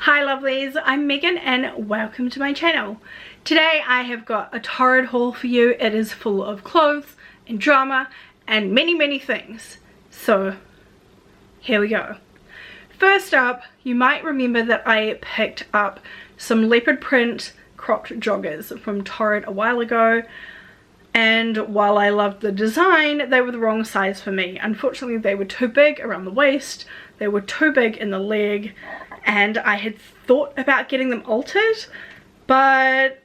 Hi lovelies, I'm Megan and welcome to my channel. Today I have got a Torrid haul for you. It is full of clothes and drama and many things. So here we go. First up, you might remember that I picked up some leopard print cropped joggers from Torrid a while ago, and while I loved the design, they were the wrong size for me. Unfortunately, they were too big around the waist, they were too big in the leg, and I had thought about getting them altered, but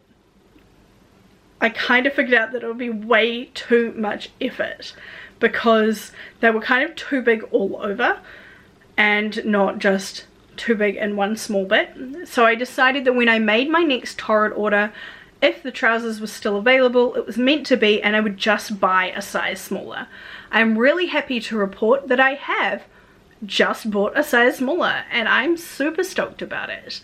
I kind of figured out that it would be way too much effort because they were kind of too big all over and not just too big in one small bit. So I decided that when I made my next Torrid order, if the trousers were still available, it was meant to be, and I would just buy a size smaller. I'm really happy to report that I have just bought a size smaller and I'm super stoked about it.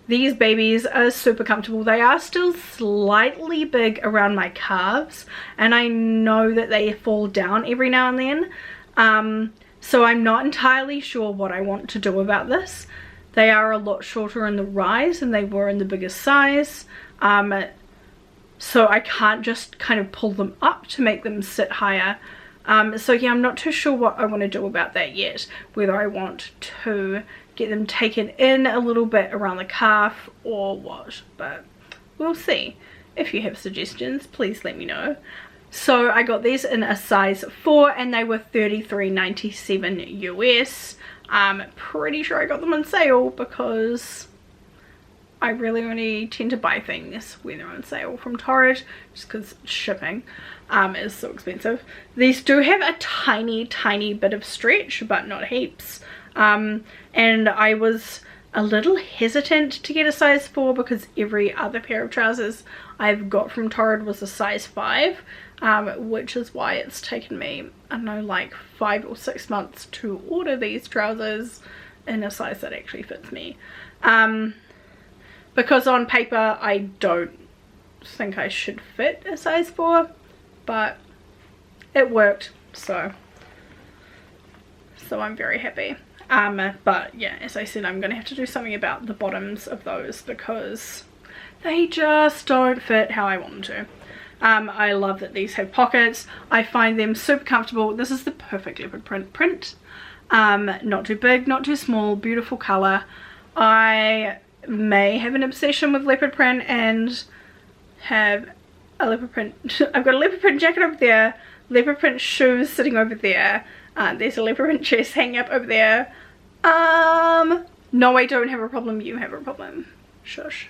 These babies are super comfortable. They are still slightly big around my calves and I know that they fall down every now and then. So I'm not entirely sure what I want to do about this. They are a lot shorter in the rise than they were in the biggest size. So I can't just kind of pull them up to make them sit higher. So yeah, I'm not too sure what I want to do about that yet. Whether I want to get them taken in a little bit around the calf or what. But we'll see. If you have suggestions, please let me know. So I got these in a size 4 and they were $33.97 US. I'm pretty sure I got them on sale because I really only tend to buy things when they're on sale from Torrid, just because shipping is so expensive. These do have a tiny bit of stretch, but not heaps. And I was a little hesitant to get a size 4 because every other pair of trousers I've got from Torrid was a size 5, which is why it's taken me, I don't know, like 5 or 6 months to order these trousers in a size that actually fits me. Because on paper I don't think I should fit a size 4, but it worked, so I'm very happy. But yeah, as I said, I'm gonna have to do something about the bottoms of those because they just don't fit how I want them to. I love that these have pockets. I find them super comfortable. This is the perfect leopard print. Not too big, not too small, beautiful color. I may have an obsession with leopard print and have a leopard print. I've got a leopard print jacket over there, leopard print shoes sitting over there. There's a leopard print chest hanging up over there. No, I don't have a problem. You have a problem. Shush.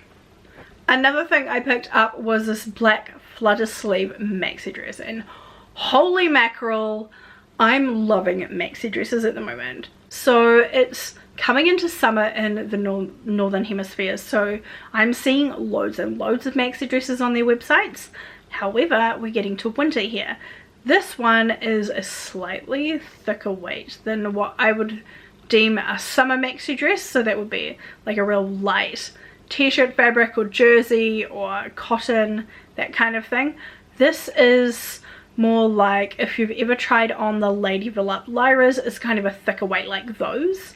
Another thing I picked up was this black flutter sleeve maxi dress, and holy mackerel, I'm loving maxi dresses at the moment. So it's coming into summer in the northern hemisphere, so I'm seeing loads and loads of maxi dresses on their websites. However, we're getting to winter here. This one is a slightly thicker weight than what I would deem a summer maxi dress, so that would be like a real light t-shirt fabric or jersey or cotton, that kind of thing. This is more like if you've ever tried on the Lady Velup Lyras, it's kind of a thicker weight like those.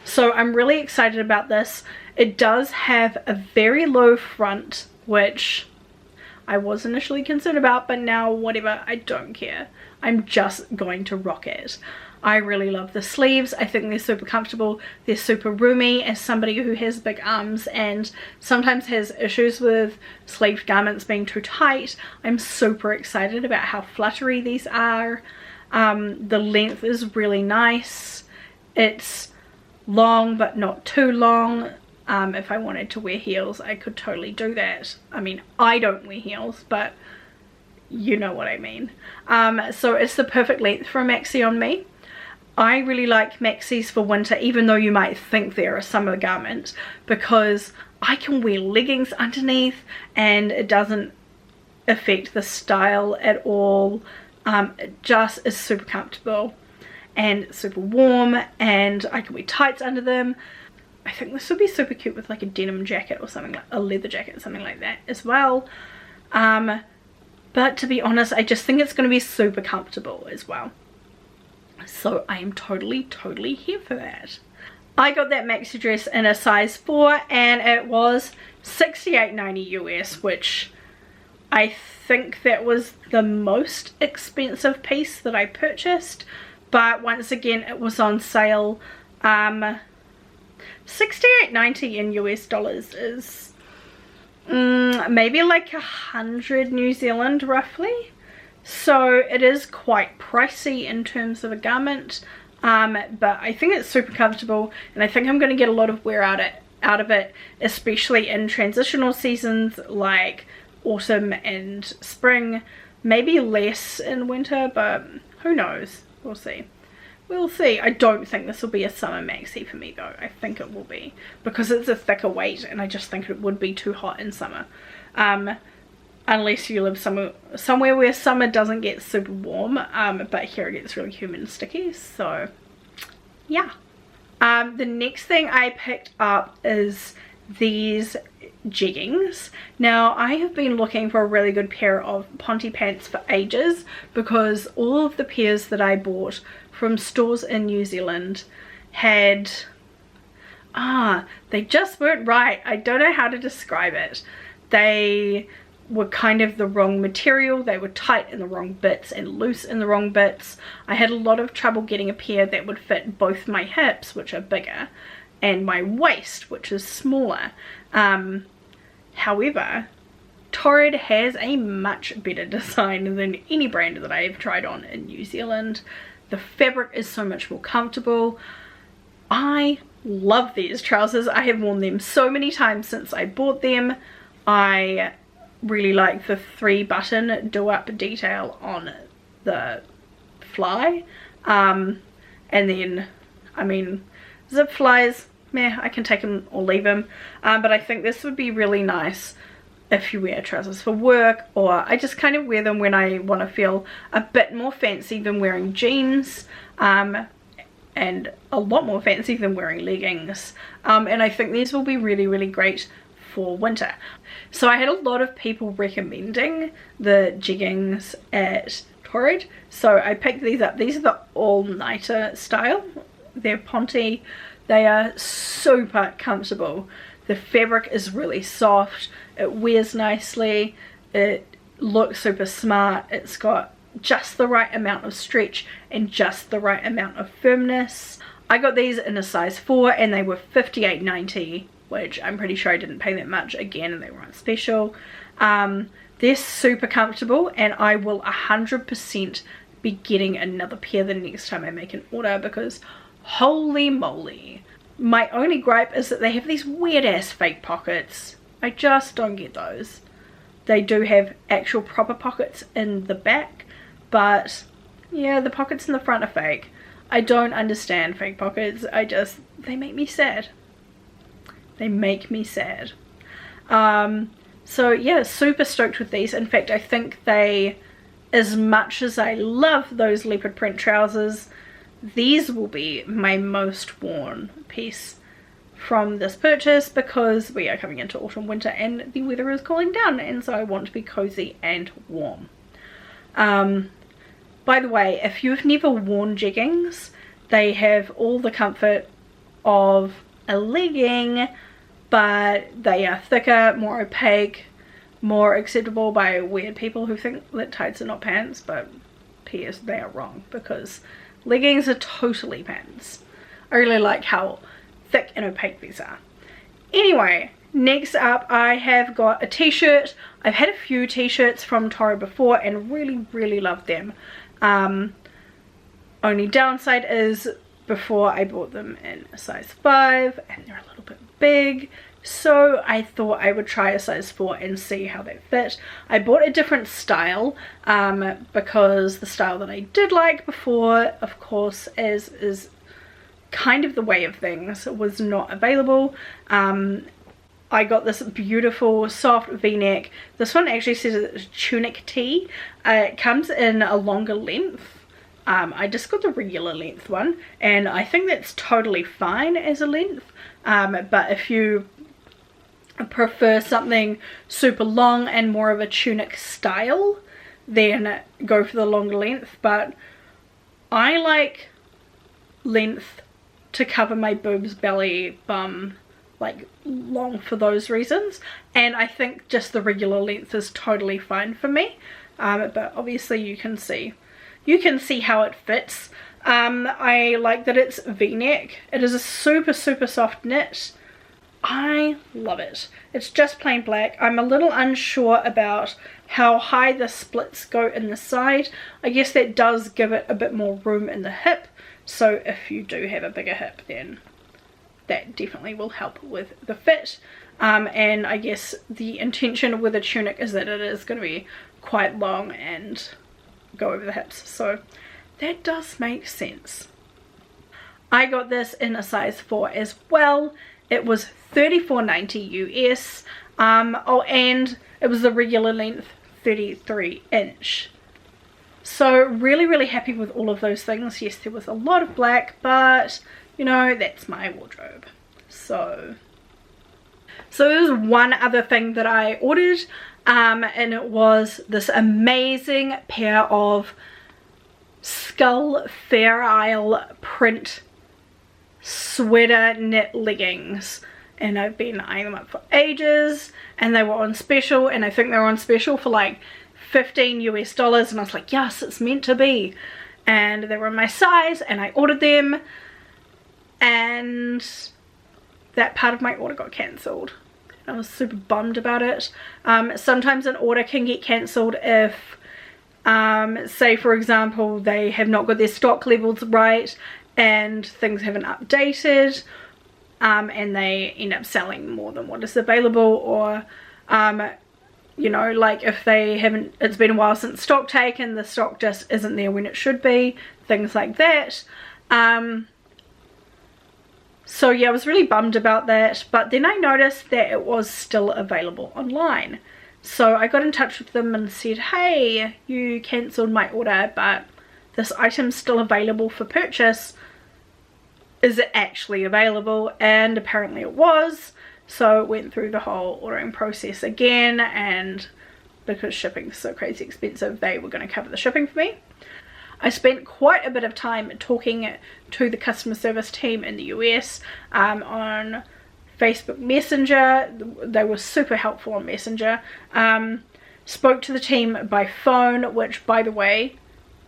So I'm really excited about this. It does have a very low front, which I was initially concerned about, but now whatever, I don't care. I'm just going to rock it. I really love the sleeves. I think they're super comfortable. They're super roomy. As somebody who has big arms and sometimes has issues with sleeved garments being too tight, I'm super excited about how fluttery these are. The length is really nice. It's long but not too long. If I wanted to wear heels, I could totally do that. I mean, I don't wear heels, but you know what I mean. So it's the perfect length for a maxi on me. I really like maxis for winter, even though you might think they're a summer garment, because I can wear leggings underneath and it doesn't affect the style at all. It just is super comfortable and super warm, and I can wear tights under them. I think this would be super cute with like a denim jacket or something, like a leather jacket, something like that as well. But to be honest, I just think it's going to be super comfortable as well. So I am totally here for that. I got that maxi dress in a size 4 and it was $68.90 US, which I think that was the most expensive piece that I purchased, but once again it was on sale. $68.90 in US dollars is maybe like 100 New Zealand roughly, so it is quite pricey in terms of a garment, but I think it's super comfortable and I think I'm going to get a lot of wear out of it, especially in transitional seasons like autumn and spring. Maybe less in winter, but who knows, we'll see. We'll see. I don't think this will be a summer maxi for me though. I think it will be, because it's a thicker weight and I just think it would be too hot in summer. Unless you live somewhere where summer doesn't get super warm, but here it gets really humid and sticky, so yeah. The next thing I picked up is these jeggings. Now I have been looking for a really good pair of Ponte pants for ages, because all of the pairs that I bought from stores in New Zealand had they just weren't right. I don't know how to describe it. They were kind of the wrong material. They were tight in the wrong bits and loose in the wrong bits. I had a lot of trouble getting a pair that would fit both my hips, which are bigger, and my waist, which is smaller. However, Torrid has a much better design than any brand that I have tried on in New Zealand. The fabric is so much more comfortable. I love these trousers. I have worn them so many times since I bought them. I really like the 3-button do-up detail on the fly. And then, I mean, zip flies, meh, I can take them or leave them. But I think this would be really nice if you wear trousers for work, or I just kind of wear them when I want to feel a bit more fancy than wearing jeans, and a lot more fancy than wearing leggings. And I think these will be really, really great for winter. So I had a lot of people recommending the jeggings at Torrid, so I picked these up. These are the all-nighter style. They're Ponte. They are super comfortable. The fabric is really soft, it wears nicely, it looks super smart, it's got just the right amount of stretch and just the right amount of firmness. I got these in a size 4 and they were $58.90, which I'm pretty sure I didn't pay that much again, and they were on special. They're super comfortable and I will 100% be getting another pair the next time I make an order, because holy moly. My only gripe is that they have these weird ass fake pockets. I just don't get those. They do have actual proper pockets in the back, but yeah, the pockets in the front are fake. I don't understand fake pockets. They make me sad. They make me sad. So yeah, super stoked with these. In fact, I think they, as much as I love those leopard print trousers, these will be my most worn piece from this purchase, because we are coming into autumn winter and the weather is cooling down, and so I want to be cozy and warm. By the way, if you've never worn jeggings, they have all the comfort of a legging, but they are thicker, more opaque, more acceptable by weird people who think that tights are not pants, but P.S. they are wrong, because leggings are totally pants. I really like how thick and opaque these are. Anyway, next up I have got a t-shirt. I've had a few t-shirts from Torrid before and really, really love them. Only downside is before I bought them in a size 5 and they're a little bit big. So I thought I would try a size 4 and see how they fit. I bought a different style because the style that I did like before, of course, is kind of the way of things, was not available. I got this beautiful soft v-neck. This one actually says it's tunic tee. It comes in a longer length. I just got the regular length one and I think that's totally fine as a length, but if you prefer something super long and more of a tunic style, then go for the longer length. But I like length to cover my boobs, belly, bum, like long for those reasons, and I think just the regular length is totally fine for me. But obviously you can see how it fits. I like that it's v-neck. It is a super soft knit. I love it. It's just plain black. I'm a little unsure about how high the splits go in the side. I guess that does give it a bit more room in the hip, so if you do have a bigger hip, then that definitely will help with the fit. And I guess the intention with a tunic is that it is going to be quite long and go over the hips, so that does make sense. I got this in a size 4 as well. It was $34.90 US. Oh, and it was the regular length, 33 inch. So really happy with all of those things. Yes, there was a lot of black, but you know, that's my wardrobe. So there's one other thing that I ordered, and it was this amazing pair of Skull Fair Isle print sweater knit leggings, and I've been eyeing them up for ages, and they were on special, and I think they were on special for like $15 US, and I was like, yes, it's meant to be. And they were in my size, and I ordered them, and that part of my order got cancelled. I was super bummed about it. Sometimes an order can get cancelled if say for example they have not got their stock levels right and things haven't updated, and they end up selling more than what is available, or you know, like if they haven't, it's been a while since stock take and the stock just isn't there when it should be, things like that. So yeah, I was really bummed about that, but then I noticed that it was still available online. So I got in touch with them and said, hey, you cancelled my order, but this item's still available for purchase. Is it actually available? And apparently it was. So went through the whole ordering process again, and because shipping's so crazy expensive, they were going to cover the shipping for me. I spent quite a bit of time talking to the customer service team in the US on Facebook Messenger. They were super helpful on Messenger. Spoke to the team by phone, which, by the way,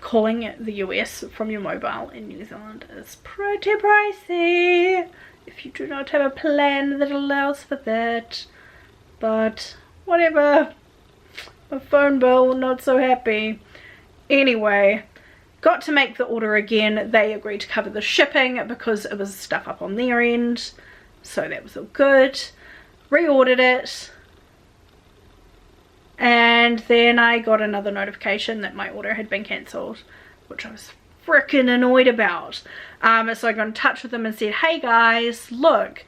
calling the US from your mobile in New Zealand is pretty pricey if you do not have a plan that allows for that. But whatever, a phone bill, not so happy. Anyway, got to make the order again. They agreed to cover the shipping because it was stuff up on their end, so that was all good. Reordered it, and then I got another notification that my order had been cancelled, which I was freaking annoyed about. So I got in touch with them and said, hey guys, look,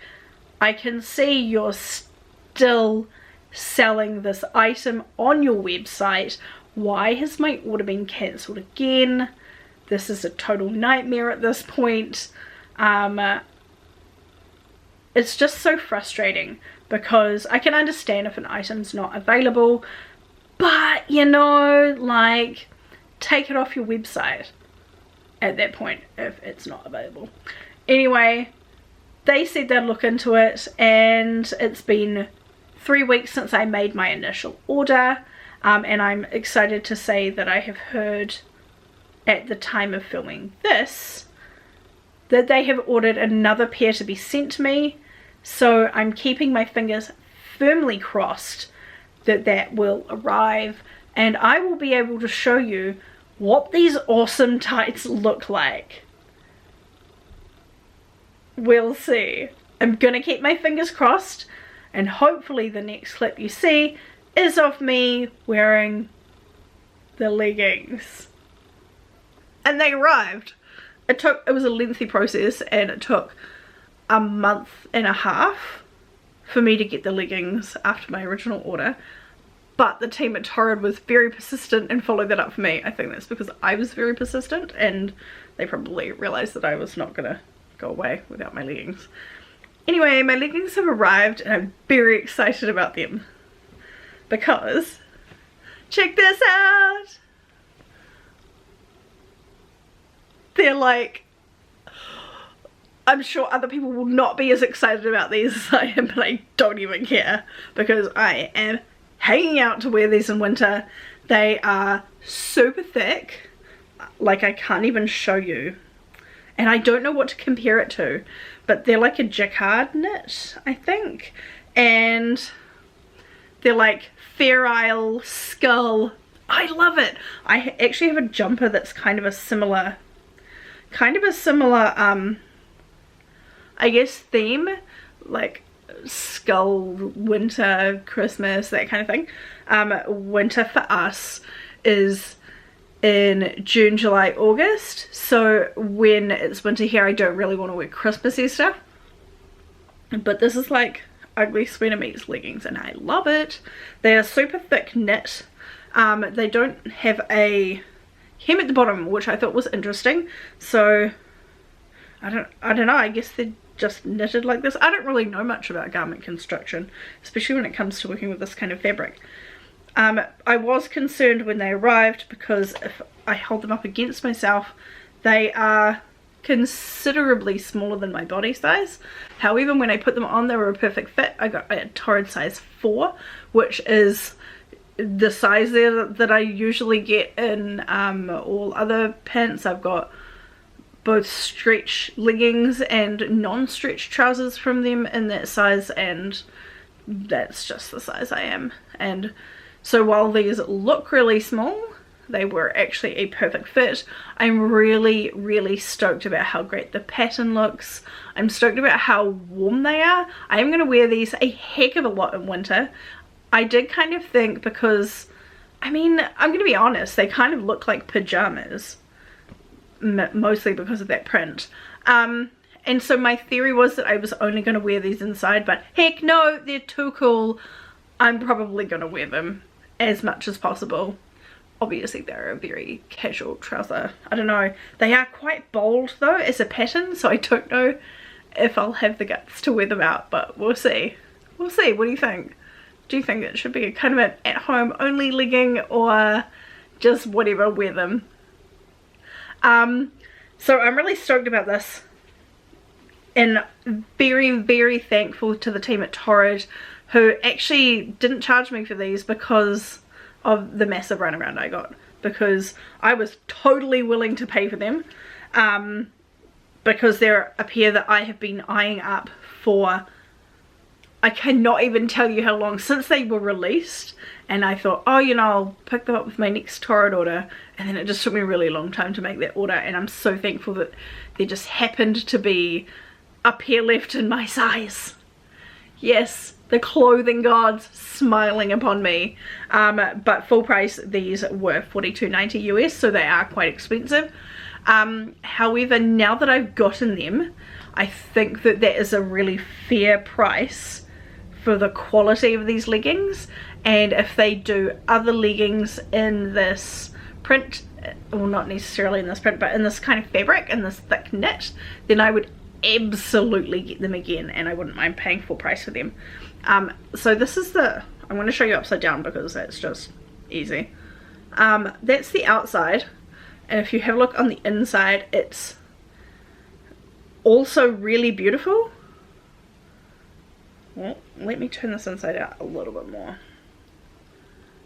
I can see you're still selling this item on your website. Why has my order been cancelled again? This is a total nightmare at this point. It's just so frustrating because I can understand if an item's not available, but you know, like, take it off your website at that point if it's not available. Anyway, they said they'd look into it, and it's been 3 weeks since I made my initial order, and I'm excited to say that I have heard at the time of filming this that they have ordered another pair to be sent to me, so I'm keeping my fingers firmly crossed that that will arrive, and I will be able to show you what these awesome tights look like. We'll see. I'm gonna keep my fingers crossed, and hopefully the next clip you see is of me wearing the leggings. And they arrived. It was a lengthy process, and it took a month and a half for me to get the leggings after my original order. But the team at Torrid was very persistent and followed that up for me. I think that's because I was very persistent, and they probably realized that I was not gonna go away without my leggings. Anyway, my leggings have arrived, and I'm very excited about them because check this out. They're like I'm sure other people will not be as excited about these as I am, but I don't even care because I am hanging out to wear these in winter. They are super thick, like I can't even show you, and I don't know what to compare it to, but they're like a jacquard knit, I think, and they're like Fair Isle skull. I love it. I actually have a jumper that's kind of a similar I guess theme, like skull, winter, Christmas, that kind of thing. Winter for us is in June, July, August, so when it's winter here I don't really want to wear Christmassy stuff, but this is like ugly sweater meets leggings and I love it. They are super thick knit. They don't have a hem at the bottom, which I thought was interesting, so I don't know, I guess they're just knitted like this. I don't really know much about garment construction, especially when it comes to working with this kind of fabric. I was concerned when they arrived because if I hold them up against myself, they are considerably smaller than my body size. However, when I put them on, they were a perfect fit. I got a Torrid size 4, which is the size there that I usually get in all other pants. I've got both stretch leggings and non-stretch trousers from them in that size, and that's just the size I am. And so while these look really small, they were actually a perfect fit. I'm really stoked about how great the pattern looks. I'm stoked about how warm they are. I am going to wear these a heck of a lot in winter. I did kind of think, because I mean, I'm going to be honest, they kind of look like pajamas, mostly because of that print. And so my theory was that I was only going to wear these inside, but heck no, they're too cool. I'm probably going to wear them as much as possible. Obviously they're a very casual trouser. I don't know, they are quite bold though as a pattern, so I don't know if I'll have the guts to wear them out, but we'll see. We'll see. What do you think? Do you think it should be kind of an at-home only legging, or just whatever, wear them? So I'm really stoked about this, and very thankful to the team at Torrid, who actually didn't charge me for these because of the massive runaround I got, because I was totally willing to pay for them, because they're a pair that I have been eyeing up for, I cannot even tell you how long, since they were released. And I thought, oh, you know, I'll pick them up with my next Torrid order, and then it just took me a really long time to make that order, and I'm so thankful that there just happened to be a pair left in my size. Yes, the clothing gods smiling upon me. But full price, these were $42.90 US, so they are quite expensive. However, now that I've gotten them, I think that that is a really fair price for the quality of these leggings. And if they do other leggings in this print, well, not necessarily in this print, but in this kind of fabric, in this thick knit, then I would absolutely get them again, and I wouldn't mind paying full price for them. So this is the, I'm going to show you upside down because that's just easy. That's the outside, and if you have a look on the inside, it's also really beautiful. Well, let me turn this inside out a little bit more.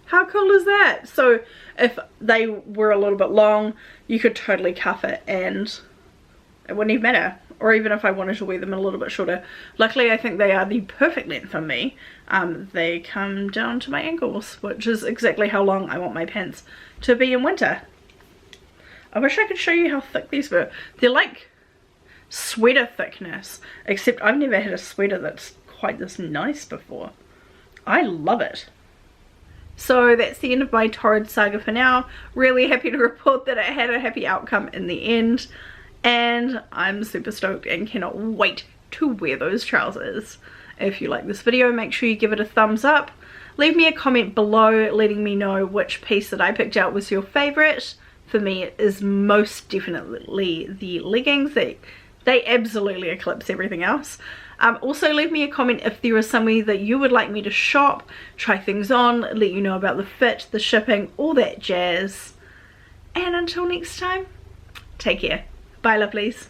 How cool is that? So if they were a little bit long, you could totally cuff it and it wouldn't even matter. Or even if I wanted to wear them a little bit shorter. Luckily, I think they are the perfect length for me. They come down to my ankles, which is exactly how long I want my pants to be in winter. I wish I could show you how thick these were. They're like sweater thickness, except I've never had a sweater that's quite this nice before. I love it. So that's the end of my Torrid saga for now. Really happy to report that it had a happy outcome in the end, and I'm super stoked and cannot wait to wear those trousers. If you like this video, make sure you give it a thumbs up. Leave me a comment below letting me know which piece that I picked out was your favorite. For me, it is most definitely the leggings. They absolutely eclipse everything else. Also leave me a comment if there is somewhere that you would like me to shop, try things on, let you know about the fit, the shipping, all that jazz. And until next time, take care. Bye, lovelies.